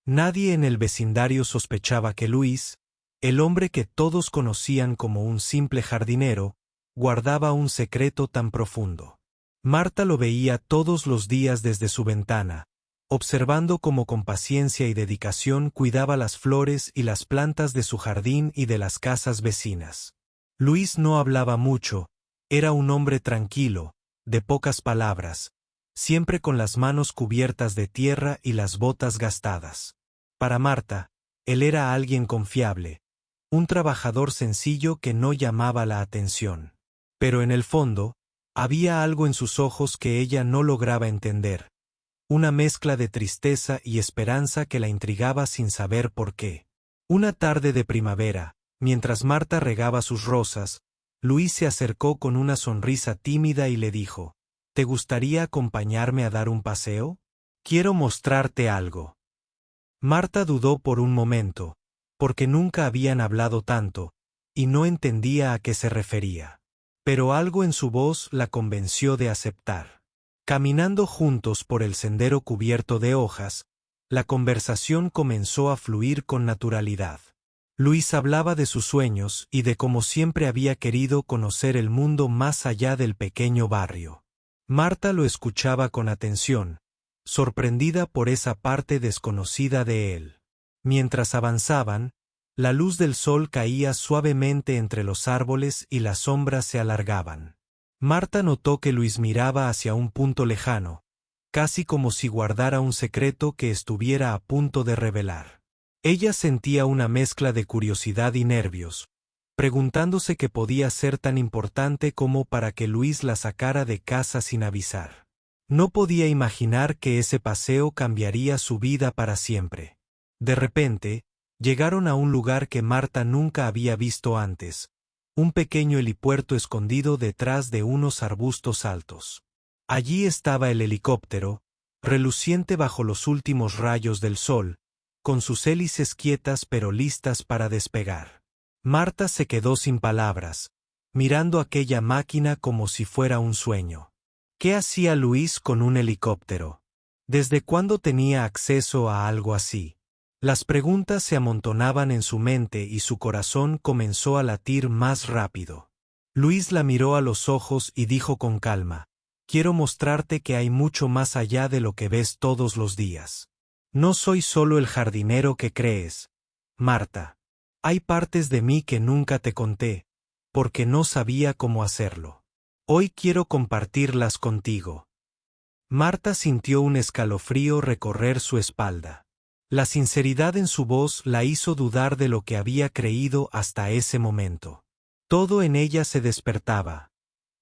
Nadie en el vecindario sospechaba que Luis, el hombre que todos conocían como un simple jardinero, guardaba un secreto tan profundo. Marta lo veía todos los días desde su ventana, observando cómo con paciencia y dedicación cuidaba las flores y las plantas de su jardín y de las casas vecinas. Luis no hablaba mucho, era un hombre tranquilo, de pocas palabras, siempre con las manos cubiertas de tierra y las botas gastadas. Para Marta, él era alguien confiable, un trabajador sencillo que no llamaba la atención. Pero en el fondo, había algo en sus ojos que ella no lograba entender, una mezcla de tristeza y esperanza que la intrigaba sin saber por qué. Una tarde de primavera, mientras Marta regaba sus rosas, Luis se acercó con una sonrisa tímida y le dijo: ¿Te gustaría acompañarme a dar un paseo? Quiero mostrarte algo. Marta dudó por un momento, porque nunca habían hablado tanto, y no entendía a qué se refería. Pero algo en su voz la convenció de aceptar. Caminando juntos por el sendero cubierto de hojas, la conversación comenzó a fluir con naturalidad. Luis hablaba de sus sueños y de cómo siempre había querido conocer el mundo más allá del pequeño barrio. Marta lo escuchaba con atención, sorprendida por esa parte desconocida de él. Mientras avanzaban, la luz del sol caía suavemente entre los árboles y las sombras se alargaban. Marta notó que Luis miraba hacia un punto lejano, casi como si guardara un secreto que estuviera a punto de revelar. Ella sentía una mezcla de curiosidad y nervios, preguntándose qué podía ser tan importante como para que Luis la sacara de casa sin avisar. No podía imaginar que ese paseo cambiaría su vida para siempre. De repente, llegaron a un lugar que Marta nunca había visto antes, un pequeño helipuerto escondido detrás de unos arbustos altos. Allí estaba el helicóptero, reluciente bajo los últimos rayos del sol, con sus hélices quietas pero listas para despegar. Marta se quedó sin palabras, mirando aquella máquina como si fuera un sueño. ¿Qué hacía Luis con un helicóptero? ¿Desde cuándo tenía acceso a algo así? Las preguntas se amontonaban en su mente y su corazón comenzó a latir más rápido. Luis la miró a los ojos y dijo con calma: «Quiero mostrarte que hay mucho más allá de lo que ves todos los días. No soy solo el jardinero que crees, Marta. Hay partes de mí que nunca te conté, porque no sabía cómo hacerlo. Hoy quiero compartirlas contigo». Marta sintió un escalofrío recorrer su espalda. La sinceridad en su voz la hizo dudar de lo que había creído hasta ese momento. Todo en ella se despertaba: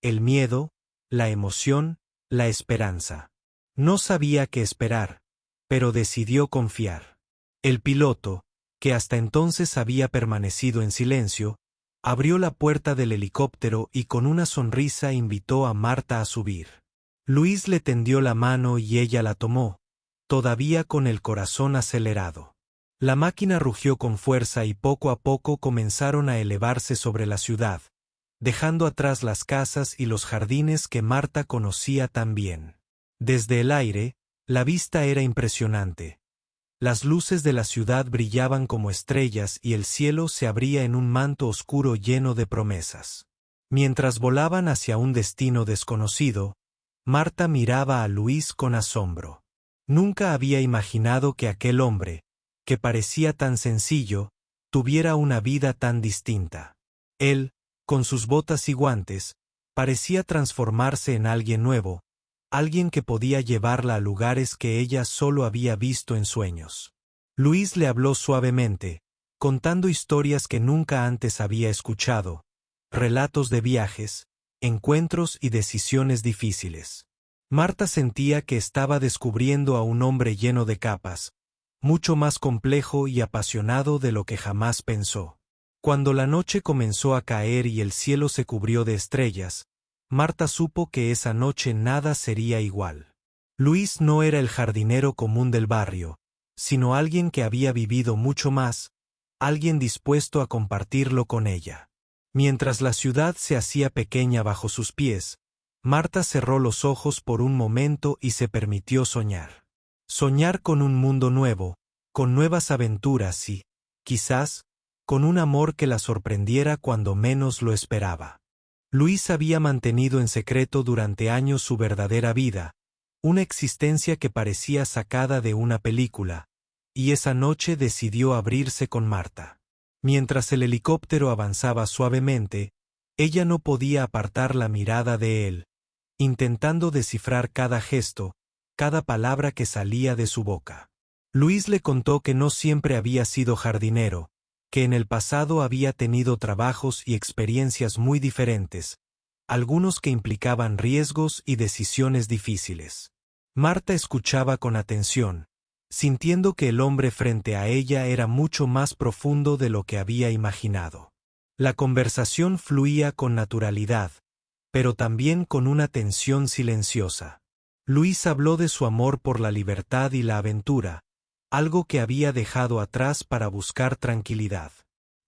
el miedo, la emoción, la esperanza. No sabía qué esperar, pero decidió confiar. El piloto, que hasta entonces había permanecido en silencio, abrió la puerta del helicóptero y con una sonrisa invitó a Marta a subir. Luis le tendió la mano y ella la tomó, todavía con el corazón acelerado. La máquina rugió con fuerza y poco a poco comenzaron a elevarse sobre la ciudad, dejando atrás las casas y los jardines que Marta conocía tan bien. Desde el aire, la vista era impresionante. Las luces de la ciudad brillaban como estrellas y el cielo se abría en un manto oscuro lleno de promesas. Mientras volaban hacia un destino desconocido, Marta miraba a Luis con asombro. Nunca había imaginado que aquel hombre, que parecía tan sencillo, tuviera una vida tan distinta. Él, con sus botas y guantes, parecía transformarse en alguien nuevo, alguien que podía llevarla a lugares que ella solo había visto en sueños. Luis le habló suavemente, contando historias que nunca antes había escuchado, relatos de viajes, encuentros y decisiones difíciles. Marta sentía que estaba descubriendo a un hombre lleno de capas, mucho más complejo y apasionado de lo que jamás pensó. Cuando la noche comenzó a caer y el cielo se cubrió de estrellas, Marta supo que esa noche nada sería igual. Luis no era el jardinero común del barrio, sino alguien que había vivido mucho más, alguien dispuesto a compartirlo con ella. Mientras la ciudad se hacía pequeña bajo sus pies, Marta cerró los ojos por un momento y se permitió soñar. Soñar con un mundo nuevo, con nuevas aventuras y, quizás, con un amor que la sorprendiera cuando menos lo esperaba. Luis había mantenido en secreto durante años su verdadera vida, una existencia que parecía sacada de una película, y esa noche decidió abrirse con Marta. Mientras el helicóptero avanzaba suavemente, ella no podía apartar la mirada de él, intentando descifrar cada gesto, cada palabra que salía de su boca. Luis le contó que no siempre había sido jardinero, que en el pasado había tenido trabajos y experiencias muy diferentes, algunos que implicaban riesgos y decisiones difíciles. Marta escuchaba con atención, sintiendo que el hombre frente a ella era mucho más profundo de lo que había imaginado. La conversación fluía con naturalidad, pero también con una tensión silenciosa. Luis habló de su amor por la libertad y la aventura, algo que había dejado atrás para buscar tranquilidad.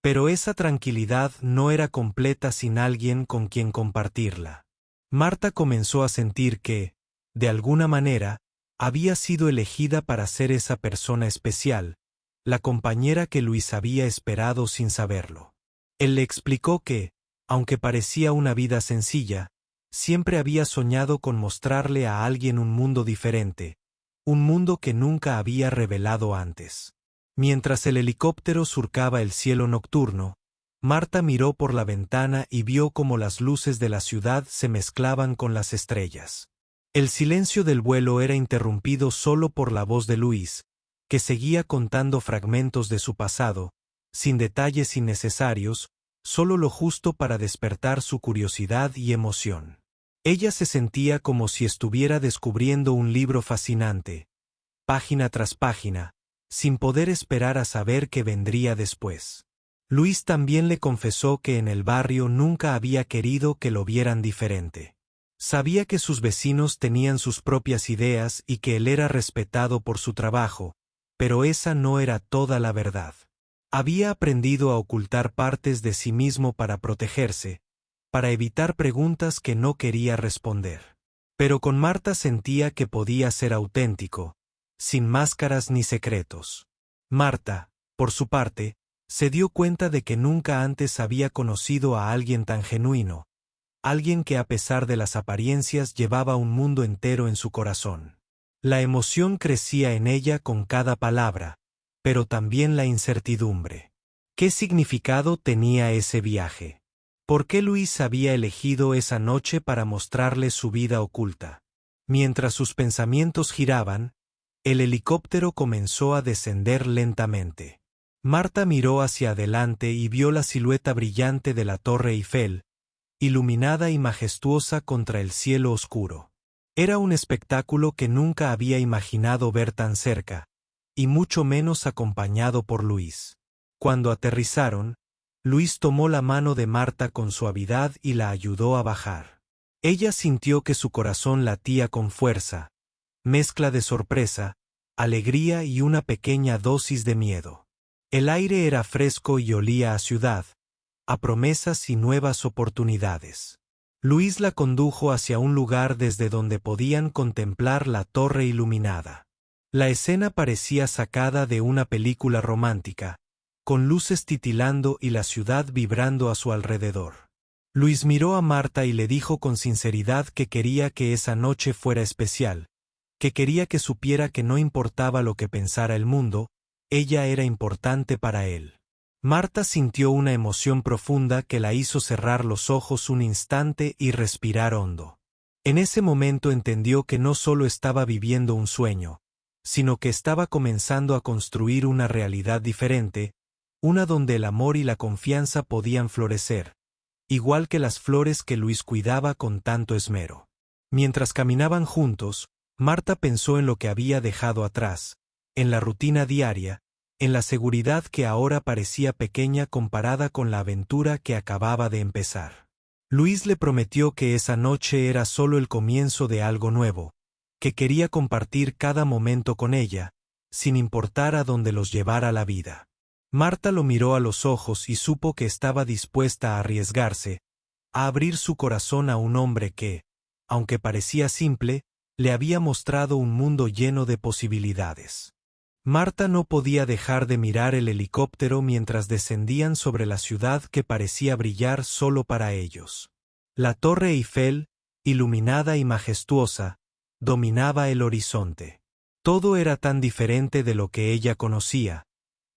Pero esa tranquilidad no era completa sin alguien con quien compartirla. Marta comenzó a sentir que, de alguna manera, había sido elegida para ser esa persona especial, la compañera que Luis había esperado sin saberlo. Él le explicó que, aunque parecía una vida sencilla, siempre había soñado con mostrarle a alguien un mundo diferente, un mundo que nunca había revelado antes. Mientras el helicóptero surcaba el cielo nocturno, Marta miró por la ventana y vio cómo las luces de la ciudad se mezclaban con las estrellas. El silencio del vuelo era interrumpido solo por la voz de Luis, que seguía contando fragmentos de su pasado, sin detalles innecesarios, solo lo justo para despertar su curiosidad y emoción. Ella se sentía como si estuviera descubriendo un libro fascinante, página tras página, sin poder esperar a saber qué vendría después. Luis también le confesó que en el barrio nunca había querido que lo vieran diferente. Sabía que sus vecinos tenían sus propias ideas y que él era respetado por su trabajo, pero esa no era toda la verdad. Había aprendido a ocultar partes de sí mismo para protegerse, para evitar preguntas que no quería responder. Pero con Marta sentía que podía ser auténtico, sin máscaras ni secretos. Marta, por su parte, se dio cuenta de que nunca antes había conocido a alguien tan genuino, alguien que a pesar de las apariencias llevaba un mundo entero en su corazón. La emoción crecía en ella con cada palabra, pero también la incertidumbre. ¿Qué significado tenía ese viaje? ¿Por qué Luis había elegido esa noche para mostrarle su vida oculta? Mientras sus pensamientos giraban, el helicóptero comenzó a descender lentamente. Marta miró hacia adelante y vio la silueta brillante de la Torre Eiffel, iluminada y majestuosa contra el cielo oscuro. Era un espectáculo que nunca había imaginado ver tan cerca, y mucho menos acompañado por Luis. Cuando aterrizaron, Luis tomó la mano de Marta con suavidad y la ayudó a bajar. Ella sintió que su corazón latía con fuerza, mezcla de sorpresa, alegría y una pequeña dosis de miedo. El aire era fresco y olía a ciudad, a promesas y nuevas oportunidades. Luis la condujo hacia un lugar desde donde podían contemplar la torre iluminada. La escena parecía sacada de una película romántica, con luces titilando y la ciudad vibrando a su alrededor. Luis miró a Marta y le dijo con sinceridad que quería que esa noche fuera especial, que quería que supiera que no importaba lo que pensara el mundo, ella era importante para él. Marta sintió una emoción profunda que la hizo cerrar los ojos un instante y respirar hondo. En ese momento entendió que no solo estaba viviendo un sueño, sino que estaba comenzando a construir una realidad diferente, una donde el amor y la confianza podían florecer, igual que las flores que Luis cuidaba con tanto esmero. Mientras caminaban juntos, Marta pensó en lo que había dejado atrás, en la rutina diaria, en la seguridad que ahora parecía pequeña comparada con la aventura que acababa de empezar. Luis le prometió que esa noche era solo el comienzo de algo nuevo, que quería compartir cada momento con ella, sin importar a dónde los llevara la vida. Marta lo miró a los ojos y supo que estaba dispuesta a arriesgarse, a abrir su corazón a un hombre que, aunque parecía simple, le había mostrado un mundo lleno de posibilidades. Marta no podía dejar de mirar el helicóptero mientras descendían sobre la ciudad que parecía brillar solo para ellos. La Torre Eiffel, iluminada y majestuosa, dominaba el horizonte. Todo era tan diferente de lo que ella conocía,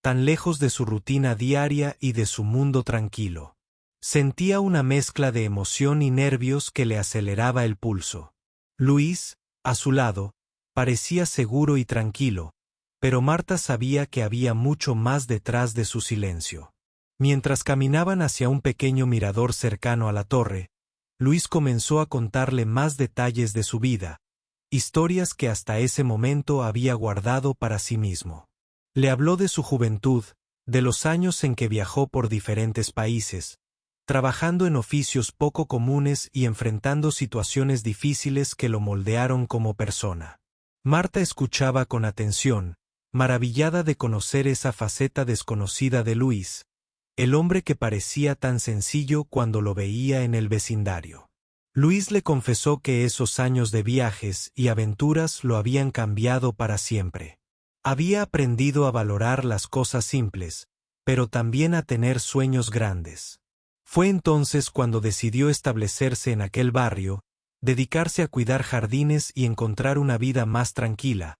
tan lejos de su rutina diaria y de su mundo tranquilo. Sentía una mezcla de emoción y nervios que le aceleraba el pulso. Luis, a su lado, parecía seguro y tranquilo, pero Marta sabía que había mucho más detrás de su silencio. Mientras caminaban hacia un pequeño mirador cercano a la torre, Luis comenzó a contarle más detalles de su vida, historias que hasta ese momento había guardado para sí mismo. Le habló de su juventud, de los años en que viajó por diferentes países, trabajando en oficios poco comunes y enfrentando situaciones difíciles que lo moldearon como persona. Marta escuchaba con atención, maravillada de conocer esa faceta desconocida de Luis, el hombre que parecía tan sencillo cuando lo veía en el vecindario. Luis le confesó que esos años de viajes y aventuras lo habían cambiado para siempre. Había aprendido a valorar las cosas simples, pero también a tener sueños grandes. Fue entonces cuando decidió establecerse en aquel barrio, dedicarse a cuidar jardines y encontrar una vida más tranquila,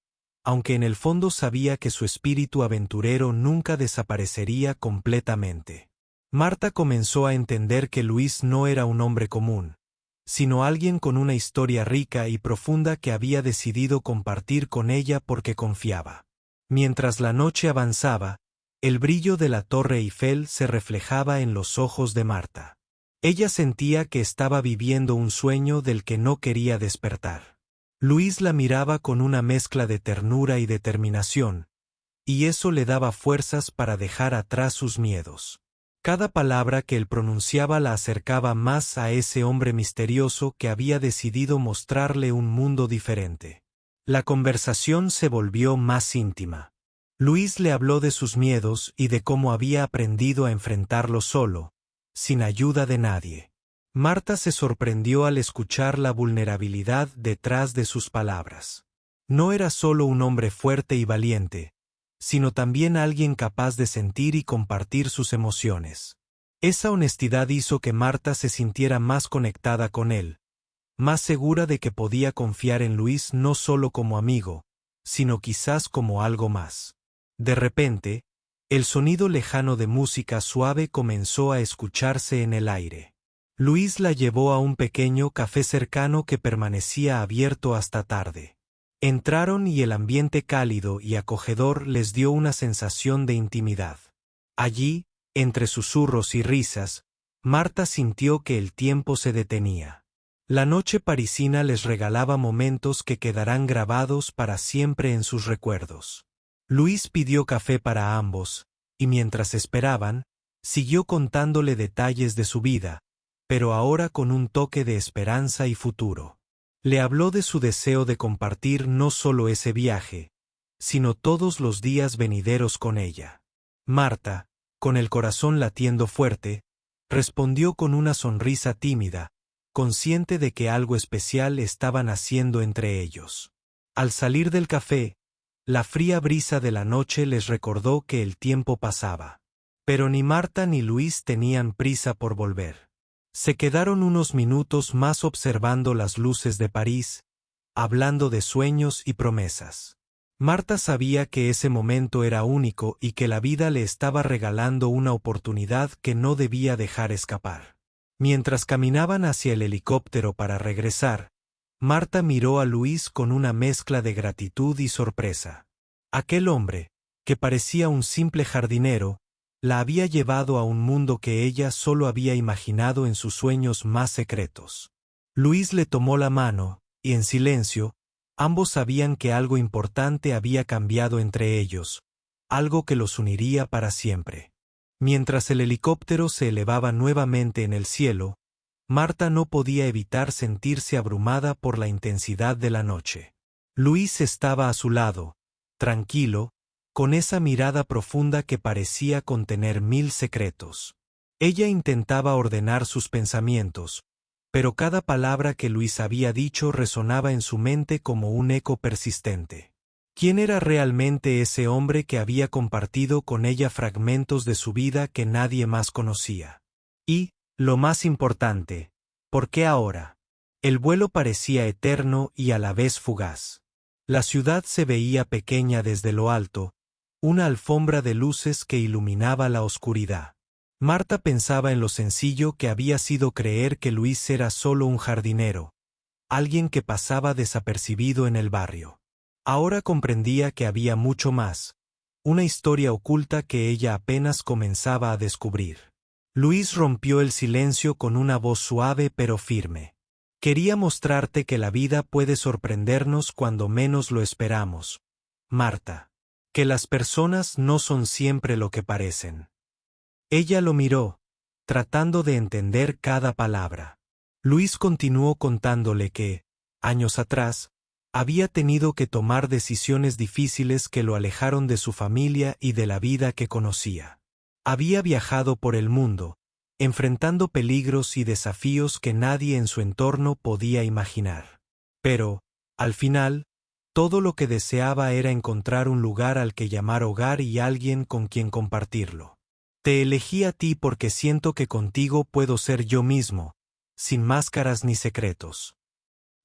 aunque en el fondo sabía que su espíritu aventurero nunca desaparecería completamente. Marta comenzó a entender que Luis no era un hombre común, sino alguien con una historia rica y profunda que había decidido compartir con ella porque confiaba. Mientras la noche avanzaba, el brillo de la Torre Eiffel se reflejaba en los ojos de Marta. Ella sentía que estaba viviendo un sueño del que no quería despertar. Luis la miraba con una mezcla de ternura y determinación, y eso le daba fuerzas para dejar atrás sus miedos. Cada palabra que él pronunciaba la acercaba más a ese hombre misterioso que había decidido mostrarle un mundo diferente. La conversación se volvió más íntima. Luis le habló de sus miedos y de cómo había aprendido a enfrentarlos solo, sin ayuda de nadie. Marta se sorprendió al escuchar la vulnerabilidad detrás de sus palabras. No era solo un hombre fuerte y valiente, sino también alguien capaz de sentir y compartir sus emociones. Esa honestidad hizo que Marta se sintiera más conectada con él, más segura de que podía confiar en Luis no solo como amigo, sino quizás como algo más. De repente, el sonido lejano de música suave comenzó a escucharse en el aire. Luis la llevó a un pequeño café cercano que permanecía abierto hasta tarde. Entraron y el ambiente cálido y acogedor les dio una sensación de intimidad. Allí, entre susurros y risas, Marta sintió que el tiempo se detenía. La noche parisina les regalaba momentos que quedarán grabados para siempre en sus recuerdos. Luis pidió café para ambos, y mientras esperaban, siguió contándole detalles de su vida, pero ahora con un toque de esperanza y futuro. Le habló de su deseo de compartir no solo ese viaje, sino todos los días venideros con ella. Marta, con el corazón latiendo fuerte, respondió con una sonrisa tímida, consciente de que algo especial estaban haciendo entre ellos. Al salir del café, la fría brisa de la noche les recordó que el tiempo pasaba. Pero ni Marta ni Luis tenían prisa por volver. Se quedaron unos minutos más observando las luces de París, hablando de sueños y promesas. Marta sabía que ese momento era único y que la vida le estaba regalando una oportunidad que no debía dejar escapar. Mientras caminaban hacia el helicóptero para regresar, Marta miró a Luis con una mezcla de gratitud y sorpresa. Aquel hombre, que parecía un simple jardinero, la había llevado a un mundo que ella solo había imaginado en sus sueños más secretos. Luis le tomó la mano, y en silencio, ambos sabían que algo importante había cambiado entre ellos, algo que los uniría para siempre. Mientras el helicóptero se elevaba nuevamente en el cielo, Marta no podía evitar sentirse abrumada por la intensidad de la noche. Luis estaba a su lado, tranquilo, con esa mirada profunda que parecía contener 1000 secretos. Ella intentaba ordenar sus pensamientos, pero cada palabra que Luis había dicho resonaba en su mente como un eco persistente. ¿Quién era realmente ese hombre que había compartido con ella fragmentos de su vida que nadie más conocía? Y, lo más importante, ¿por qué ahora? El vuelo parecía eterno y a la vez fugaz. La ciudad se veía pequeña desde lo alto, una alfombra de luces que iluminaba la oscuridad. Marta pensaba en lo sencillo que había sido creer que Luis era solo un jardinero, alguien que pasaba desapercibido en el barrio. Ahora comprendía que había mucho más, una historia oculta que ella apenas comenzaba a descubrir. Luis rompió el silencio con una voz suave pero firme. Quería mostrarte que la vida puede sorprendernos cuando menos lo esperamos, Marta. Que las personas no son siempre lo que parecen. Ella lo miró, tratando de entender cada palabra. Luis continuó contándole que, años atrás, había tenido que tomar decisiones difíciles que lo alejaron de su familia y de la vida que conocía. Había viajado por el mundo, enfrentando peligros y desafíos que nadie en su entorno podía imaginar. Pero, al final, todo lo que deseaba era encontrar un lugar al que llamar hogar y alguien con quien compartirlo. Te elegí a ti porque siento que contigo puedo ser yo mismo, sin máscaras ni secretos.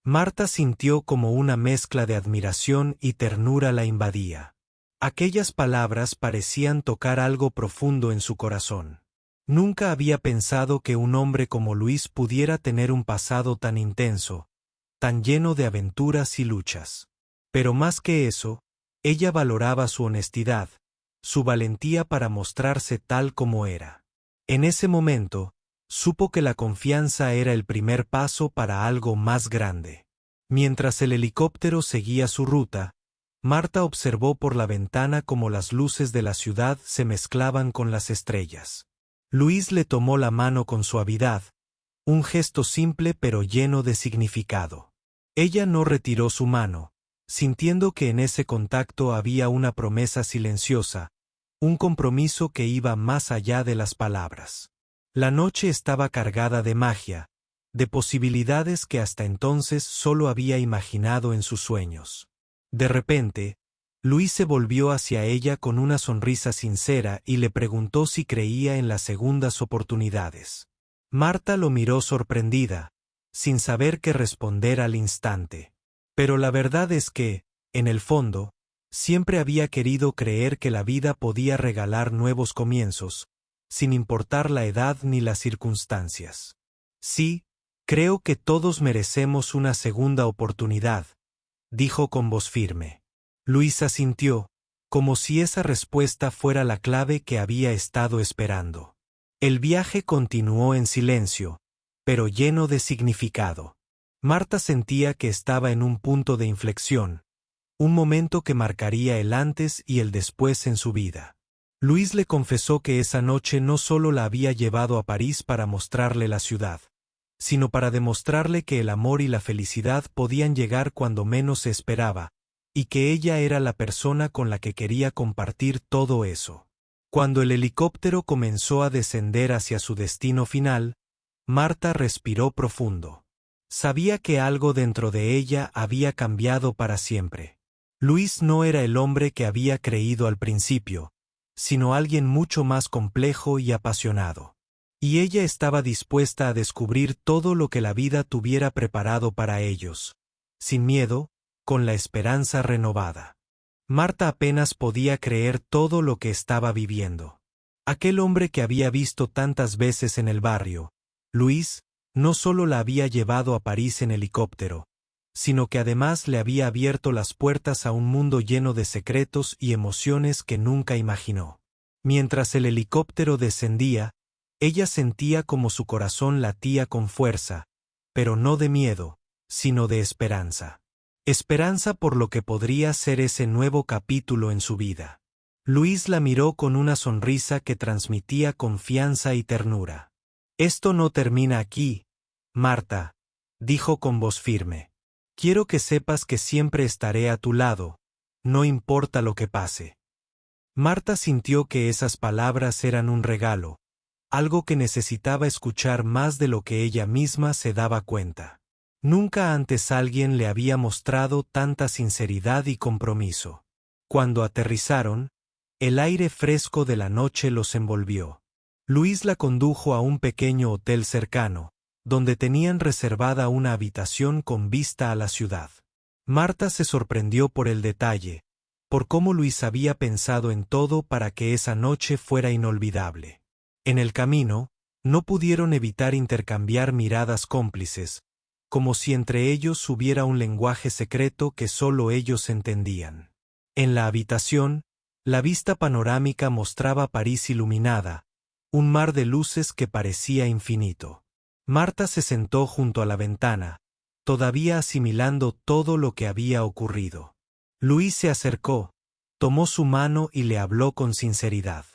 Marta sintió como una mezcla de admiración y ternura la invadía. Aquellas palabras parecían tocar algo profundo en su corazón. Nunca había pensado que un hombre como Luis pudiera tener un pasado tan intenso, tan lleno de aventuras y luchas. Pero más que eso, ella valoraba su honestidad, su valentía para mostrarse tal como era. En ese momento, supo que la confianza era el primer paso para algo más grande. Mientras el helicóptero seguía su ruta, Marta observó por la ventana cómo las luces de la ciudad se mezclaban con las estrellas. Luis le tomó la mano con suavidad, un gesto simple pero lleno de significado. Ella no retiró su mano, sintiendo que en ese contacto había una promesa silenciosa, un compromiso que iba más allá de las palabras. La noche estaba cargada de magia, de posibilidades que hasta entonces solo había imaginado en sus sueños. De repente, Luis se volvió hacia ella con una sonrisa sincera y le preguntó si creía en las segundas oportunidades. Marta lo miró sorprendida, sin saber qué responder al instante. Pero la verdad es que, en el fondo, siempre había querido creer que la vida podía regalar nuevos comienzos, sin importar la edad ni las circunstancias. Sí, creo que todos merecemos una segunda oportunidad, dijo con voz firme. Luis asintió, como si esa respuesta fuera la clave que había estado esperando. El viaje continuó en silencio, pero lleno de significado. Marta sentía que estaba en un punto de inflexión, un momento que marcaría el antes y el después en su vida. Luis le confesó que esa noche no solo la había llevado a París para mostrarle la ciudad, sino para demostrarle que el amor y la felicidad podían llegar cuando menos se esperaba, y que ella era la persona con la que quería compartir todo eso. Cuando el helicóptero comenzó a descender hacia su destino final, Marta respiró profundo. Sabía que algo dentro de ella había cambiado para siempre. Luis no era el hombre que había creído al principio, sino alguien mucho más complejo y apasionado. Y ella estaba dispuesta a descubrir todo lo que la vida tuviera preparado para ellos, sin miedo, con la esperanza renovada. Marta apenas podía creer todo lo que estaba viviendo. Aquel hombre que había visto tantas veces en el barrio, Luis, no solo la había llevado a París en helicóptero, sino que además le había abierto las puertas a un mundo lleno de secretos y emociones que nunca imaginó. Mientras el helicóptero descendía, ella sentía como su corazón latía con fuerza, pero no de miedo, sino de esperanza. Esperanza por lo que podría ser ese nuevo capítulo en su vida. Luis la miró con una sonrisa que transmitía confianza y ternura. Esto no termina aquí, Marta, dijo con voz firme. Quiero que sepas que siempre estaré a tu lado, no importa lo que pase. Marta sintió que esas palabras eran un regalo, algo que necesitaba escuchar más de lo que ella misma se daba cuenta. Nunca antes alguien le había mostrado tanta sinceridad y compromiso. Cuando aterrizaron, el aire fresco de la noche los envolvió. Luis la condujo a un pequeño hotel cercano, donde tenían reservada una habitación con vista a la ciudad. Marta se sorprendió por el detalle, por cómo Luis había pensado en todo para que esa noche fuera inolvidable. En el camino, no pudieron evitar intercambiar miradas cómplices, como si entre ellos hubiera un lenguaje secreto que solo ellos entendían. En la habitación, la vista panorámica mostraba París iluminada, un mar de luces que parecía infinito. Marta se sentó junto a la ventana, todavía asimilando todo lo que había ocurrido. Luis se acercó, tomó su mano y le habló con sinceridad.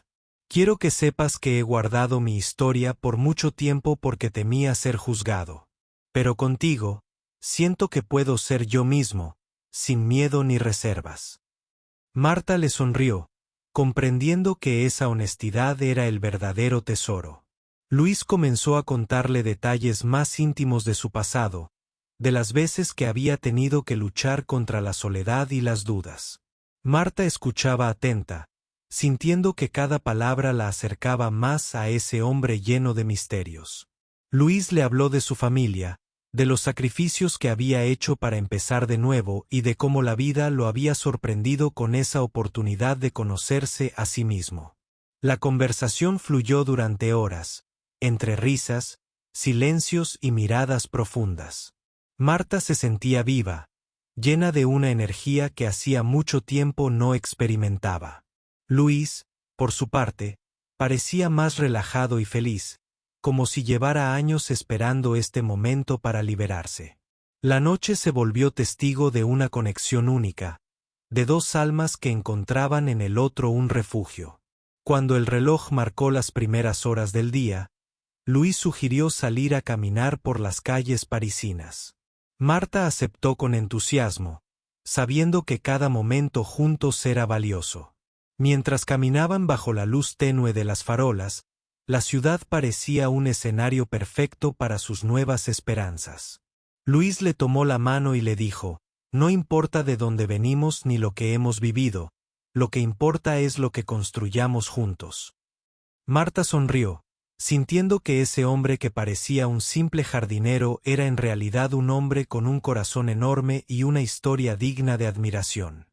Quiero que sepas que he guardado mi historia por mucho tiempo porque temía ser juzgado. Pero contigo, siento que puedo ser yo mismo, sin miedo ni reservas. Marta le sonrió, comprendiendo que esa honestidad era el verdadero tesoro. Luis comenzó a contarle detalles más íntimos de su pasado, de las veces que había tenido que luchar contra la soledad y las dudas. Marta escuchaba atenta, sintiendo que cada palabra la acercaba más a ese hombre lleno de misterios. Luis le habló de su familia, de los sacrificios que había hecho para empezar de nuevo y de cómo la vida lo había sorprendido con esa oportunidad de conocerse a sí mismo. La conversación fluyó durante horas, entre risas, silencios y miradas profundas. Marta se sentía viva, llena de una energía que hacía mucho tiempo no experimentaba. Luis, por su parte, parecía más relajado y feliz, como si llevara años esperando este momento para liberarse. La noche se volvió testigo de una conexión única, de dos almas que encontraban en el otro un refugio. Cuando el reloj marcó las primeras horas del día, Luis sugirió salir a caminar por las calles parisinas. Marta aceptó con entusiasmo, sabiendo que cada momento juntos era valioso. Mientras caminaban bajo la luz tenue de las farolas, la ciudad parecía un escenario perfecto para sus nuevas esperanzas. Luis le tomó la mano y le dijo, no importa de dónde venimos ni lo que hemos vivido, lo que importa es lo que construyamos juntos. Marta sonrió, sintiendo que ese hombre que parecía un simple jardinero era en realidad un hombre con un corazón enorme y una historia digna de admiración.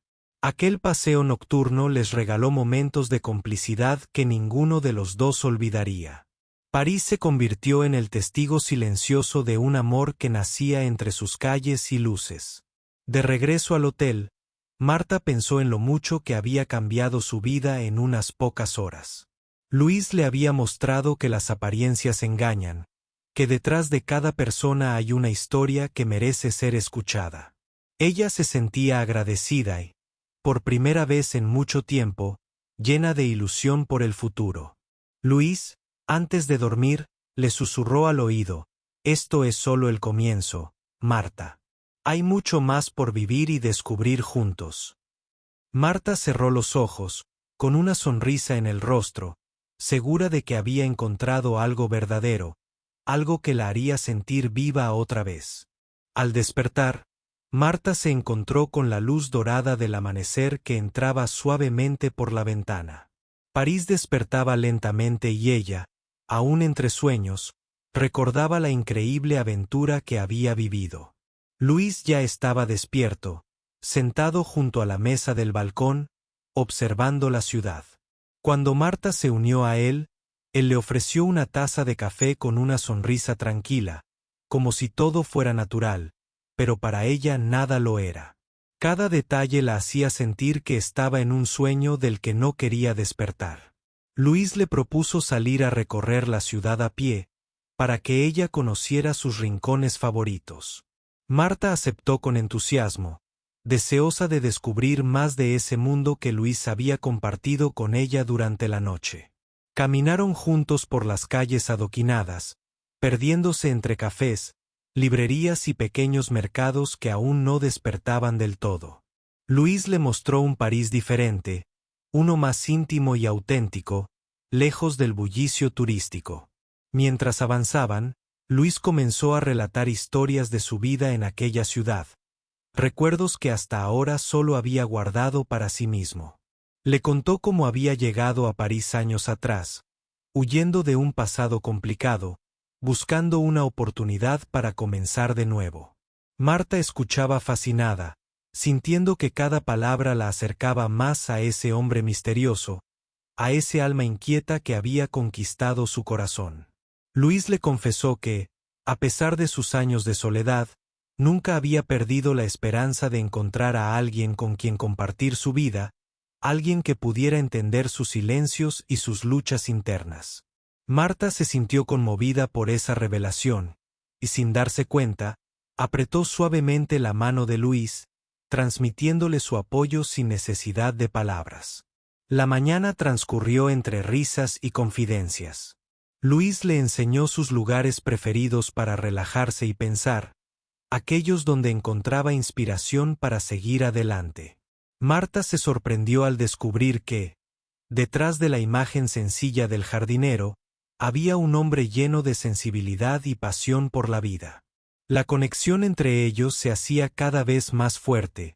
Aquel paseo nocturno les regaló momentos de complicidad que ninguno de los dos olvidaría. París se convirtió en el testigo silencioso de un amor que nacía entre sus calles y luces. De regreso al hotel, Marta pensó en lo mucho que había cambiado su vida en unas pocas horas. Luis le había mostrado que las apariencias engañan, que detrás de cada persona hay una historia que merece ser escuchada. Ella se sentía agradecida y, por primera vez en mucho tiempo, llena de ilusión por el futuro. Luis, antes de dormir, le susurró al oído, esto es solo el comienzo, Marta. Hay mucho más por vivir y descubrir juntos. Marta cerró los ojos, con una sonrisa en el rostro, segura de que había encontrado algo verdadero, algo que la haría sentir viva otra vez. Al despertar, Marta se encontró con la luz dorada del amanecer que entraba suavemente por la ventana. París despertaba lentamente y ella, aún entre sueños, recordaba la increíble aventura que había vivido. Luis ya estaba despierto, sentado junto a la mesa del balcón, observando la ciudad. Cuando Marta se unió a él le ofreció una taza de café con una sonrisa tranquila, como si todo fuera natural, pero para ella nada lo era. Cada detalle la hacía sentir que estaba en un sueño del que no quería despertar. Luis le propuso salir a recorrer la ciudad a pie, para que ella conociera sus rincones favoritos. Marta aceptó con entusiasmo, deseosa de descubrir más de ese mundo que Luis había compartido con ella durante la noche. Caminaron juntos por las calles adoquinadas, perdiéndose entre cafés, librerías y pequeños mercados que aún no despertaban del todo. Luis le mostró un París diferente, uno más íntimo y auténtico, lejos del bullicio turístico. Mientras avanzaban, Luis comenzó a relatar historias de su vida en aquella ciudad, recuerdos que hasta ahora solo había guardado para sí mismo. Le contó cómo había llegado a París años atrás, huyendo de un pasado complicado, buscando una oportunidad para comenzar de nuevo. Marta escuchaba fascinada, sintiendo que cada palabra la acercaba más a ese hombre misterioso, a ese alma inquieta que había conquistado su corazón. Luis le confesó que, a pesar de sus años de soledad, nunca había perdido la esperanza de encontrar a alguien con quien compartir su vida, alguien que pudiera entender sus silencios y sus luchas internas. Marta se sintió conmovida por esa revelación, y sin darse cuenta, apretó suavemente la mano de Luis, transmitiéndole su apoyo sin necesidad de palabras. La mañana transcurrió entre risas y confidencias. Luis le enseñó sus lugares preferidos para relajarse y pensar, aquellos donde encontraba inspiración para seguir adelante. Marta se sorprendió al descubrir que, detrás de la imagen sencilla del jardinero, había un hombre lleno de sensibilidad y pasión por la vida. La conexión entre ellos se hacía cada vez más fuerte,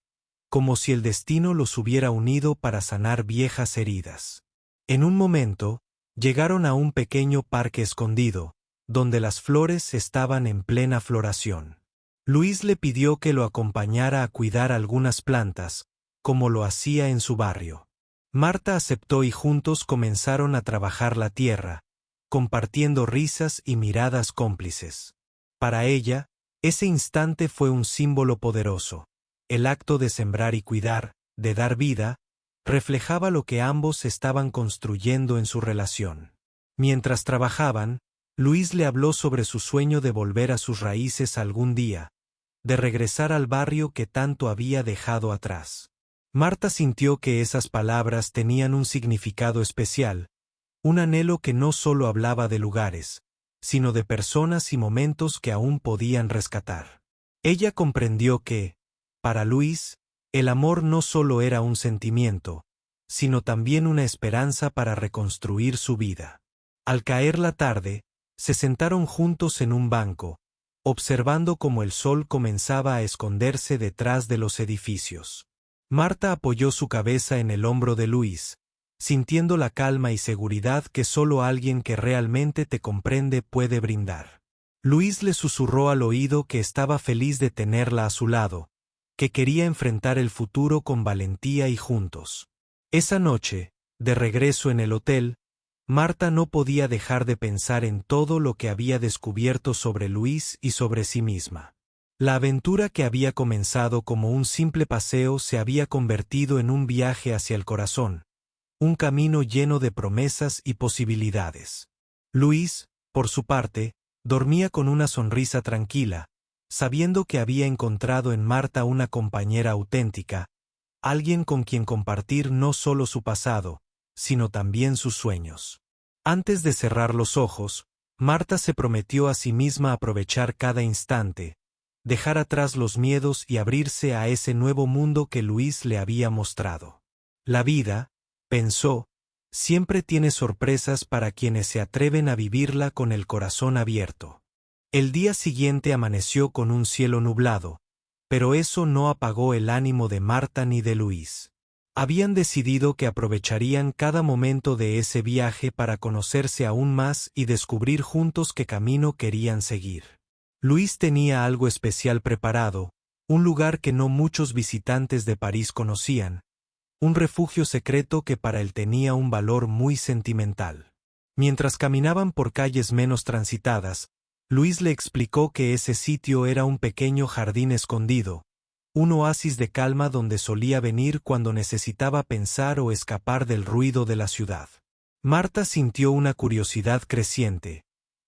como si el destino los hubiera unido para sanar viejas heridas. En un momento, llegaron a un pequeño parque escondido, donde las flores estaban en plena floración. Luis le pidió que lo acompañara a cuidar algunas plantas, como lo hacía en su barrio. Marta aceptó y juntos comenzaron a trabajar la tierra, compartiendo risas y miradas cómplices. Para ella, ese instante fue un símbolo poderoso. El acto de sembrar y cuidar, de dar vida, reflejaba lo que ambos estaban construyendo en su relación. Mientras trabajaban, Luis le habló sobre su sueño de volver a sus raíces algún día, de regresar al barrio que tanto había dejado atrás. Marta sintió que esas palabras tenían un significado especial, un anhelo que no solo hablaba de lugares, sino de personas y momentos que aún podían rescatar. Ella comprendió que, para Luis, el amor no solo era un sentimiento, sino también una esperanza para reconstruir su vida. Al caer la tarde, se sentaron juntos en un banco, observando cómo el sol comenzaba a esconderse detrás de los edificios. Marta apoyó su cabeza en el hombro de Luis, sintiendo la calma y seguridad que solo alguien que realmente te comprende puede brindar. Luis le susurró al oído que estaba feliz de tenerla a su lado, que quería enfrentar el futuro con valentía y juntos. Esa noche, de regreso en el hotel, Marta no podía dejar de pensar en todo lo que había descubierto sobre Luis y sobre sí misma. La aventura que había comenzado como un simple paseo se había convertido en un viaje hacia el corazón, un camino lleno de promesas y posibilidades. Luis, por su parte, dormía con una sonrisa tranquila, sabiendo que había encontrado en Marta una compañera auténtica, alguien con quien compartir no solo su pasado, sino también sus sueños. Antes de cerrar los ojos, Marta se prometió a sí misma aprovechar cada instante, dejar atrás los miedos y abrirse a ese nuevo mundo que Luis le había mostrado. La vida, pensó, siempre tiene sorpresas para quienes se atreven a vivirla con el corazón abierto. El día siguiente amaneció con un cielo nublado, pero eso no apagó el ánimo de Marta ni de Luis. Habían decidido que aprovecharían cada momento de ese viaje para conocerse aún más y descubrir juntos qué camino querían seguir. Luis tenía algo especial preparado, un lugar que no muchos visitantes de París conocían, un refugio secreto que para él tenía un valor muy sentimental. Mientras caminaban por calles menos transitadas, Luis le explicó que ese sitio era un pequeño jardín escondido, un oasis de calma donde solía venir cuando necesitaba pensar o escapar del ruido de la ciudad. Marta sintió una curiosidad creciente.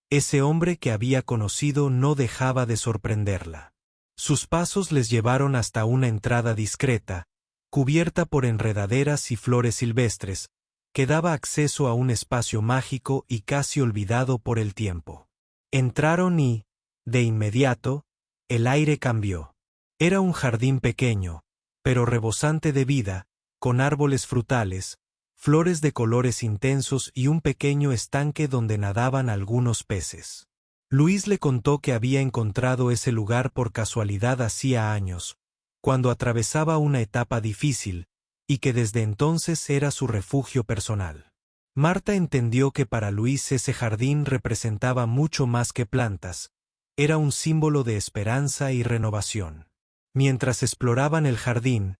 Ese hombre que había conocido no dejaba de sorprenderla. Sus pasos les llevaron hasta una entrada discreta, cubierta por enredaderas y flores silvestres, que daba acceso a un espacio mágico y casi olvidado por el tiempo. Entraron y, de inmediato, el aire cambió. Era un jardín pequeño, pero rebosante de vida, con árboles frutales, flores de colores intensos y un pequeño estanque donde nadaban algunos peces. Luis le contó que había encontrado ese lugar por casualidad hacía años, cuando atravesaba una etapa difícil, y que desde entonces era su refugio personal. Marta entendió que para Luis ese jardín representaba mucho más que plantas, era un símbolo de esperanza y renovación. Mientras exploraban el jardín,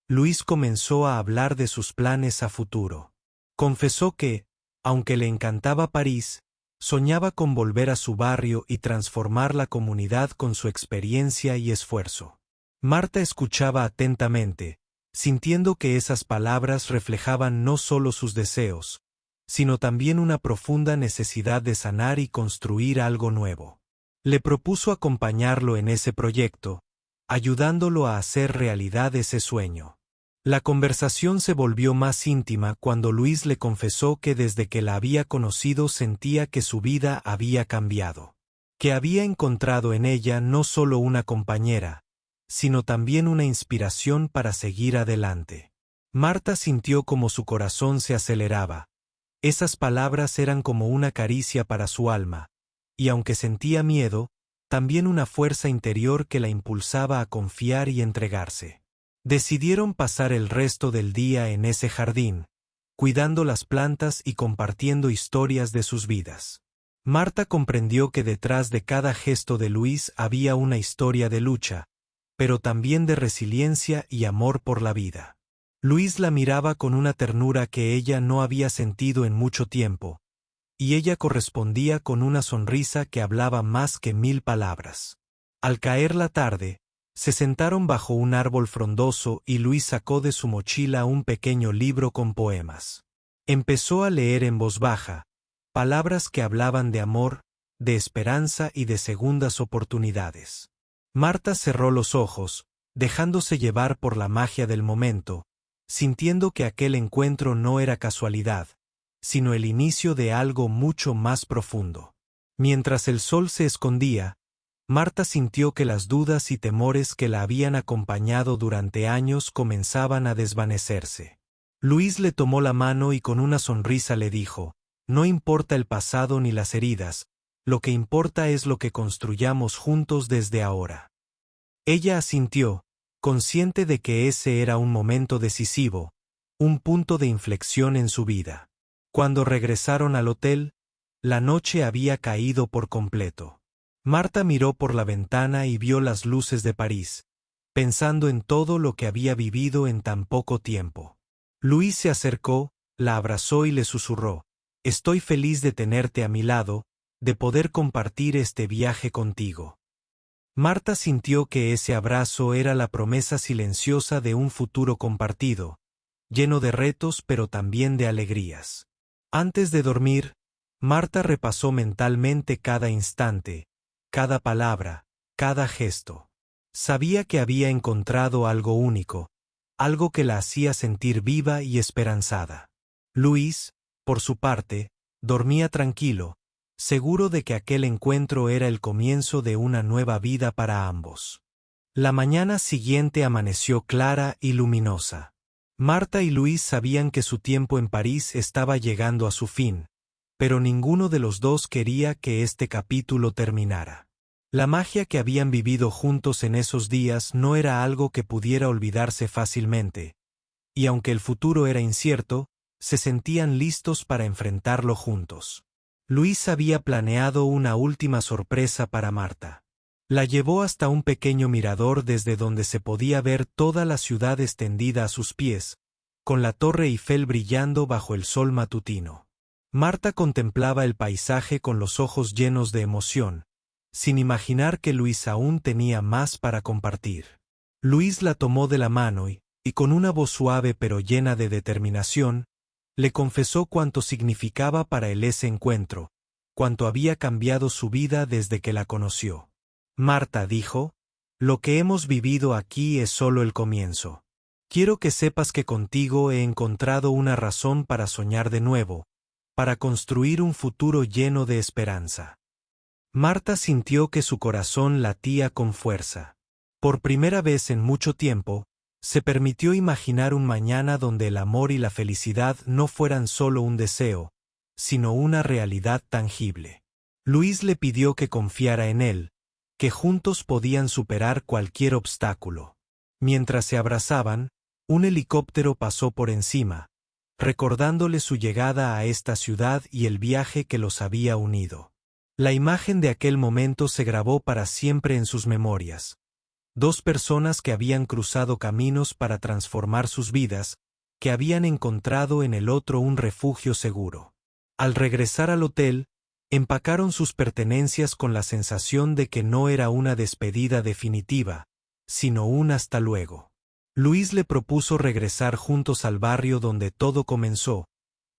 Luis comenzó a hablar de sus planes a futuro. Confesó que, aunque le encantaba París, soñaba con volver a su barrio y transformar la comunidad con su experiencia y esfuerzo. Marta escuchaba atentamente, sintiendo que esas palabras reflejaban no solo sus deseos, sino también una profunda necesidad de sanar y construir algo nuevo. Le propuso acompañarlo en ese proyecto, ayudándolo a hacer realidad ese sueño. La conversación se volvió más íntima cuando Luis le confesó que desde que la había conocido sentía que su vida había cambiado, que había encontrado en ella no solo una compañera, sino también una inspiración para seguir adelante. Marta sintió como su corazón se aceleraba. Esas palabras eran como una caricia para su alma, y aunque sentía miedo, también una fuerza interior que la impulsaba a confiar y entregarse. Decidieron pasar el resto del día en ese jardín, cuidando las plantas y compartiendo historias de sus vidas. Marta comprendió que detrás de cada gesto de Luis había una historia de lucha, pero también de resiliencia y amor por la vida. Luis la miraba con una ternura que ella no había sentido en mucho tiempo, y ella correspondía con una sonrisa que hablaba más que 1000 palabras. Al caer la tarde, se sentaron bajo un árbol frondoso y Luis sacó de su mochila un pequeño libro con poemas. Empezó a leer en voz baja, palabras que hablaban de amor, de esperanza y de segundas oportunidades. Marta cerró los ojos, dejándose llevar por la magia del momento, sintiendo que aquel encuentro no era casualidad, sino el inicio de algo mucho más profundo. Mientras el sol se escondía, Marta sintió que las dudas y temores que la habían acompañado durante años comenzaban a desvanecerse. Luis le tomó la mano y con una sonrisa le dijo: «No importa el pasado ni las heridas, lo que importa es lo que construyamos juntos desde ahora». Ella asintió, consciente de que ese era un momento decisivo, un punto de inflexión en su vida. Cuando regresaron al hotel, la noche había caído por completo. Marta miró por la ventana y vio las luces de París, pensando en todo lo que había vivido en tan poco tiempo. Luis se acercó, la abrazó y le susurró: «Estoy feliz de tenerte a mi lado, de poder compartir este viaje contigo». Marta sintió que ese abrazo era la promesa silenciosa de un futuro compartido, lleno de retos pero también de alegrías. Antes de dormir, Marta repasó mentalmente cada instante, cada palabra, cada gesto. Sabía que había encontrado algo único, algo que la hacía sentir viva y esperanzada. Luis, por su parte, dormía tranquilo, seguro de que aquel encuentro era el comienzo de una nueva vida para ambos. La mañana siguiente amaneció clara y luminosa. Marta y Luis sabían que su tiempo en París estaba llegando a su fin, pero ninguno de los dos quería que este capítulo terminara. La magia que habían vivido juntos en esos días no era algo que pudiera olvidarse fácilmente, y aunque el futuro era incierto, se sentían listos para enfrentarlo juntos. Luis había planeado una última sorpresa para Marta. La llevó hasta un pequeño mirador desde donde se podía ver toda la ciudad extendida a sus pies, con la Torre Eiffel brillando bajo el sol matutino. Marta contemplaba el paisaje con los ojos llenos de emoción, sin imaginar que Luis aún tenía más para compartir. Luis la tomó de la mano y con una voz suave pero llena de determinación, le confesó cuánto significaba para él ese encuentro, cuánto había cambiado su vida desde que la conoció. «Marta», dijo, «lo que hemos vivido aquí es solo el comienzo. Quiero que sepas que contigo he encontrado una razón para soñar de nuevo, para construir un futuro lleno de esperanza». Marta sintió que su corazón latía con fuerza. Por primera vez en mucho tiempo, se permitió imaginar un mañana donde el amor y la felicidad no fueran solo un deseo, sino una realidad tangible. Luis le pidió que confiara en él, que juntos podían superar cualquier obstáculo. Mientras se abrazaban, un helicóptero pasó por encima, recordándole su llegada a esta ciudad y el viaje que los había unido. La imagen de aquel momento se grabó para siempre en sus memorias. Dos personas que habían cruzado caminos para transformar sus vidas, que habían encontrado en el otro un refugio seguro. Al regresar al hotel, empacaron sus pertenencias con la sensación de que no era una despedida definitiva, sino un hasta luego. Luis le propuso regresar juntos al barrio donde todo comenzó,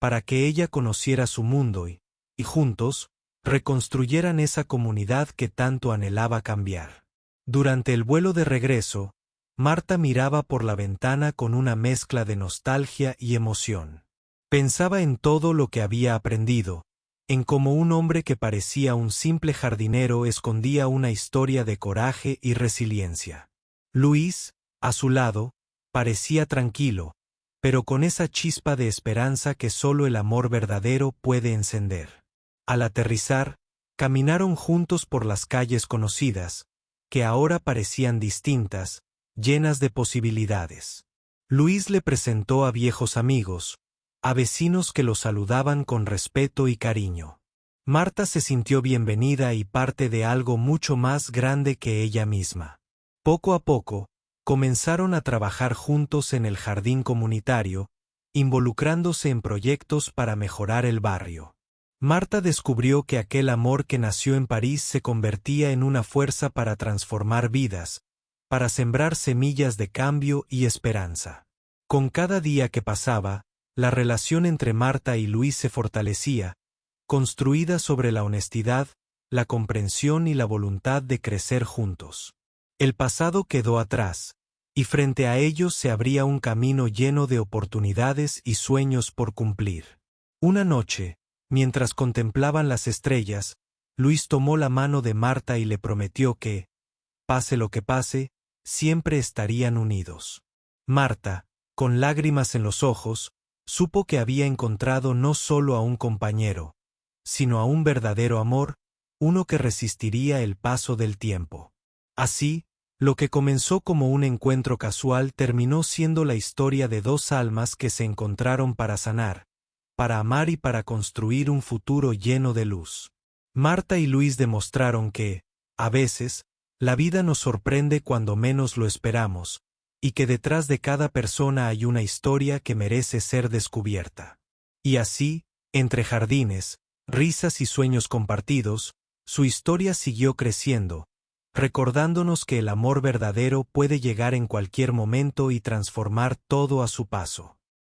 para que ella conociera su mundo y juntos, reconstruyeran esa comunidad que tanto anhelaba cambiar. Durante el vuelo de regreso, Marta miraba por la ventana con una mezcla de nostalgia y emoción. Pensaba en todo lo que había aprendido, en cómo un hombre que parecía un simple jardinero escondía una historia de coraje y resiliencia. Luis, a su lado, parecía tranquilo, pero con esa chispa de esperanza que solo el amor verdadero puede encender. Al aterrizar, caminaron juntos por las calles conocidas, que ahora parecían distintas, llenas de posibilidades. Luis le presentó a viejos amigos, a vecinos que lo saludaban con respeto y cariño. Marta se sintió bienvenida y parte de algo mucho más grande que ella misma. Poco a poco, comenzaron a trabajar juntos en el jardín comunitario, involucrándose en proyectos para mejorar el barrio. Marta descubrió que aquel amor que nació en París se convertía en una fuerza para transformar vidas, para sembrar semillas de cambio y esperanza. Con cada día que pasaba, la relación entre Marta y Luis se fortalecía, construida sobre la honestidad, la comprensión y la voluntad de crecer juntos. El pasado quedó atrás, y frente a ellos se abría un camino lleno de oportunidades y sueños por cumplir. Una noche, mientras contemplaban las estrellas, Luis tomó la mano de Marta y le prometió que, pase lo que pase, siempre estarían unidos. Marta, con lágrimas en los ojos, supo que había encontrado no solo a un compañero, sino a un verdadero amor, uno que resistiría el paso del tiempo. Así, lo que comenzó como un encuentro casual terminó siendo la historia de dos almas que se encontraron para sanar, para amar y para construir un futuro lleno de luz. Marta y Luis demostraron que, a veces, la vida nos sorprende cuando menos lo esperamos, y que detrás de cada persona hay una historia que merece ser descubierta. Y así, entre jardines, risas y sueños compartidos, su historia siguió creciendo, recordándonos que el amor verdadero puede llegar en cualquier momento y transformar todo a su paso.